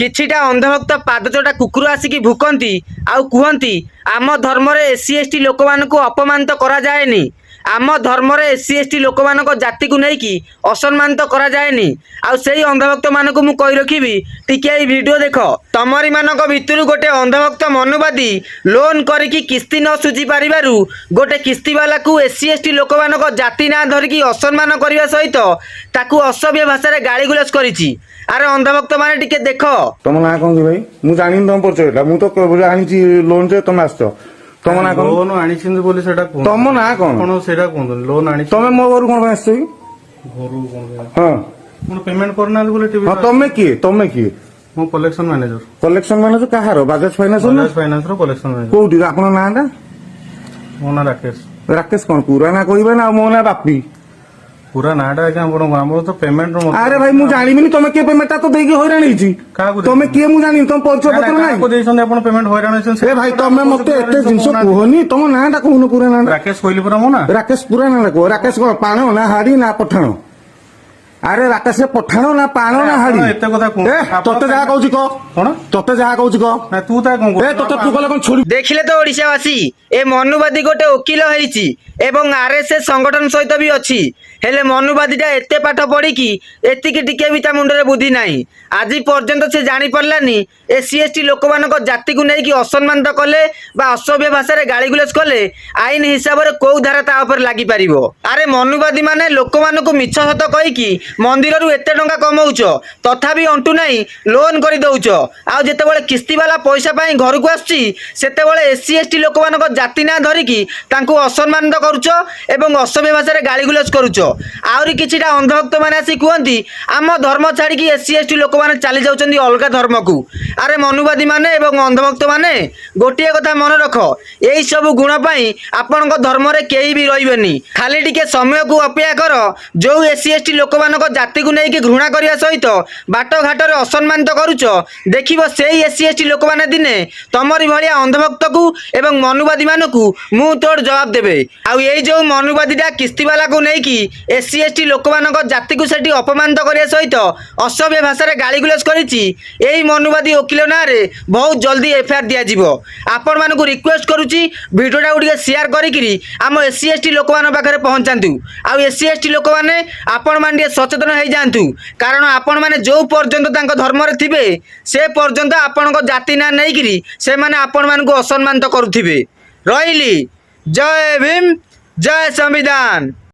किछिटा अंधभक्त पादचटा कुकुर आसिकी भुकंती आउ कुहंती आम धर्म रे एससी एसटी लोक मानक अपमानित करा जाएनी। आम धर्म रे एससी एसटी लोक मानक जाति को नेकी असम्मानित करा जाएनी। आउ सेही अंधभक्त मानक मु कहि रखिबी टिके ए वीडियो देख। तमरी मानक भितरु गोटे अंधभक्त मनुवादी लोन करिकी किस्ती न सुझी पारिबारु गोटे किस्ती वाला को एससी एसटी लोक मानक जाति ना धरिकी असम्मान करबा सहित ताकू असभ्य भाषा रे गाली गुलस करिछि। अरे अंधभक्त माने टिके देख। तुम ना कौन की भाई मु जानी तुम परिचय मु तो आनी लोन से तुम आस तुम ना कौन लोन आनी बोली सेटा कोन तुम ना कौन कोन सेटा कोन लोन आनी तुम मो घर कोन आस घरु कोन हां कोन पेमेंट करना बोले टीवी हां तुम किए मो कलेक्शन मैनेजर कहार बजाज फाइनान्स रो कलेक्शन मैनेजर कोठी आपन नाटा मो ना राकेश कौन पूरा ना कहबे ना मो ना बापी पूरा नाटा आज्ञा हमर तो पेमेंट रो अरे भाई मु जानिबिनी तुम के पेमेंट तो देगी हैरान हिची तुम के मु जानि तुम परिचय पत्र ना को देछन अपन पेमेंट हैरान होछन ए भाई तुम मते एते जिंस कहनी तुम नाटा कहून पूरा ना राकेश कोइली पूरा मो ना राकेश पूरा ना को राकेश को पाणो ना हाड़ी ना पठाणो अरे राकेश पठाणो ना पाणो ना हाड़ी एते कथा कोन तते जा कहूची को कोन तते जा कहूची को ना तू ता कोन ए तते तू कला कोन छोड़ी देखिले तो ओडिशावासी ए मनुवादी गोटे वकील होईची एवं आरएसएस संगठन सहित भी अच्छी हेले मनुवादीटा एते पाठ पढ़ी कि एतिकी टिके भी ता मुंडरे बुद्धि नाही। आज पर्यंत से जानी पारलानी एससी एसटी लोक मानक जाति को नेकी असम्मानित कले बा असभ्य भाषा रे गाली गुलस कले आईन हिसाब रे को धारा ता ऊपर लागि पारिबो। अरे मनुवादी माने लोक मानक मिछ सत कहि कि मंदिर रु एते टंका कमाउछ तथापि अंटू नाही लोन करि दउछ आ जेते बेले किस्ती वाला पैसा पाई घर को आछी सेते बेले एससी एसटी लोक मानक जाति ना धरि कि तांको असम्मानित करूछ एवं असभ्य भाषा रे गाली गुलस करूछ। आउरी किछिटा अंधभक्त माने आसी कहंती आम धर्म छाड़ी कि एससी एसटी लोक माने चली जाउछन्ती अलगा धर्म को। अरे मनुवादी माने एवं अंधभक्त माने गोटिए कथा मन रख एई सब गुण पाई आपनक धर्म रे केही भी रहिबेनी। खाली टिके समय को अपेक्षा कर जो एससी एसटी लोक मानक जाति को नेकी घृणा करिया सहित बाट घाट रे असम्मानित करूछ देखिबो सेही एससी एसटी लोक माने दिने तमरी भलिया अंधभक्त को एवं मनुवादी मानकू मुंह तोड़ जवाब देबे। आ एई जो मनुवादीटा किस्ती वाला को नेकी एससी एसटी लोक मानक जाति को सेठी अपमानित करिया सहित असभ्य भाषा रे गाली गुलस करिछि एई मनुवादी वकील ना रे बहुत जल्दी एफआईआर दिया जिवो। आपण मानकू रिक्वेस्ट करूछि वीडियोटा गुडी शेयर करिकरी आम एससी एसटी लोक मान पाखरे पहुंचांतु। आ एससी एसटी लोक माने आपण माने सचेतन होई जांतु कारण आपण माने जो पर्यंत तांको धर्म रे थिबे से पर्यंत आपणको जाति ना नेइकरी से माने आपण मानकू असम्मानित करूथिबे। रहिली जय भीम जय संविधान।